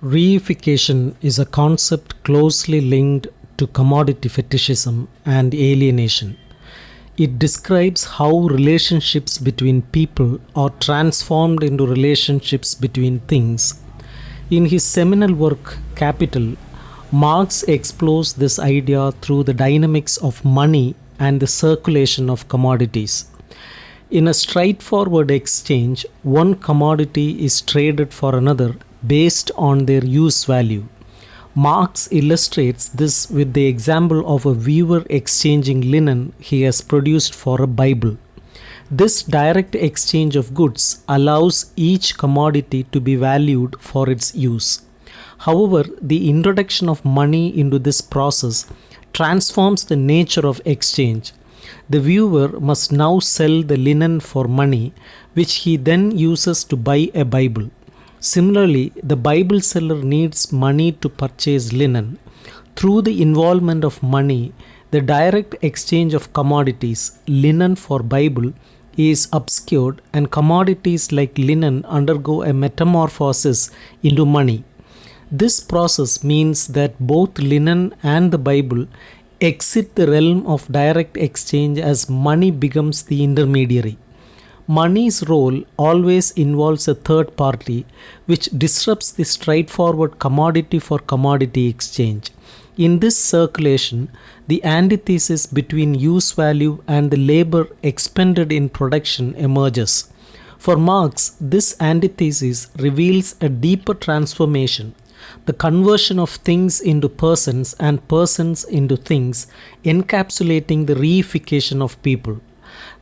Reification is a concept closely linked to commodity fetishism and alienation. It describes how relationships between people are transformed into relationships between things. In his seminal work, Capital, Marx explores this idea through the dynamics of money and the circulation of commodities. In a straightforward exchange, one commodity is traded for another based on their use value. Marx illustrates this with the example of a weaver exchanging linen he has produced for a Bible. This direct exchange of goods allows each commodity to be valued for its use. However, the introduction of money into this process transforms the nature of exchange. The viewer must now sell the linen for money, which he then uses to buy a Bible. Similarly, the Bible seller needs money to purchase linen. Through the involvement of money, the direct exchange of commodities, linen for Bible, is obscured, and commodities like linen undergo a metamorphosis into money. This process means that both linen and the Bible exit the realm of direct exchange as money becomes the intermediary. Money's role always involves a third party, which disrupts the straightforward commodity for commodity exchange. In this circulation, the antithesis between use value and the labor expended in production emerges. For Marx, this antithesis reveals a deeper transformation, the conversion of things into persons and persons into things, encapsulating the reification of people.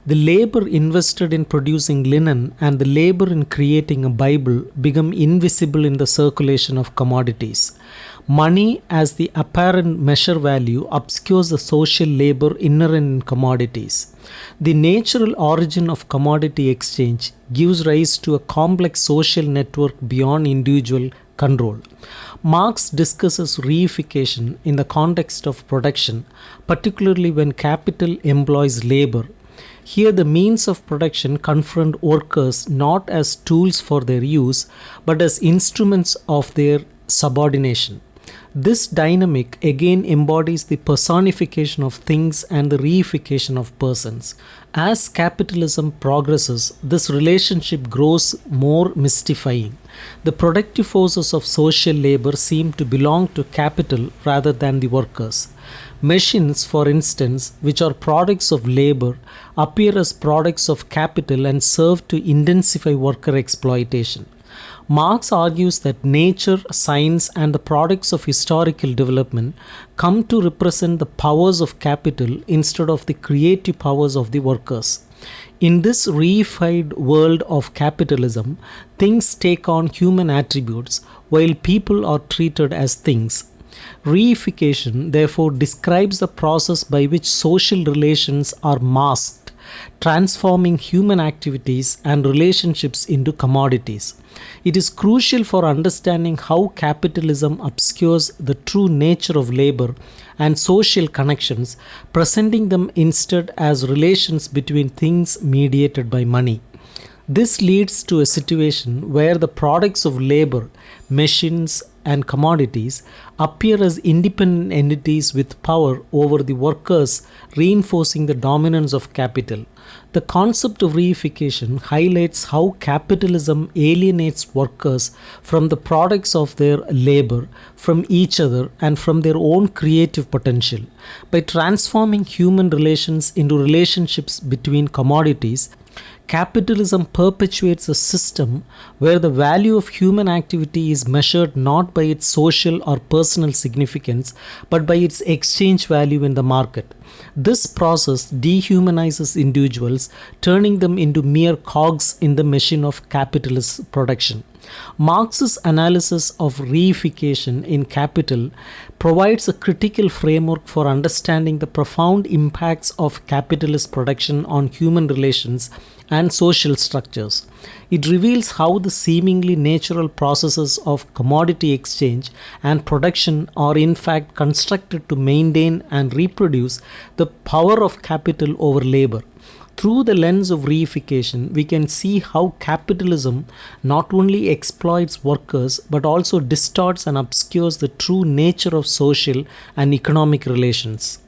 The labor invested in producing linen and the labor in creating a Bible become invisible in the circulation of commodities. Money, as the apparent measure value, obscures the social labor inherent in commodities. The natural origin of commodity exchange gives rise to a complex social network beyond individual control. Marx discusses reification in the context of production, particularly when capital employs labor. Here, the means of production confront workers not as tools for their use, but as instruments of their subordination. This dynamic again embodies the personification of things and the reification of persons. As capitalism progresses, this relationship grows more mystifying. The productive forces of social labor seem to belong to capital rather than the workers. Machines, for instance, which are products of labor, appear as products of capital and serve to intensify worker exploitation. Marx argues that nature, science, and the products of historical development come to represent the powers of capital instead of the creative powers of the workers. In this reified world of capitalism, things take on human attributes while people are treated as things. Reification, therefore, describes the process by which social relations are masked, transforming human activities and relationships into commodities. It is crucial for understanding how capitalism obscures the true nature of labor and social connections, presenting them instead as relations between things mediated by money. This leads to a situation where the products of labor, machines, and commodities appear as independent entities with power over the workers, reinforcing the dominance of capital. The concept of reification highlights how capitalism alienates workers from the products of their labor, from each other, and from their own creative potential. By transforming human relations into relationships between commodities, capitalism perpetuates a system where the value of human activity is measured not by its social or personal significance, but by its exchange value in the market. This process dehumanizes individuals, turning them into mere cogs in the machine of capitalist production. Marx's analysis of reification in Capital provides a critical framework for understanding the profound impacts of capitalist production on human relations and social structures. It reveals how the seemingly natural processes of commodity exchange and production are in fact constructed to maintain and reproduce the power of capital over labor. Through the lens of reification, we can see how capitalism not only exploits workers but also distorts and obscures the true nature of social and economic relations.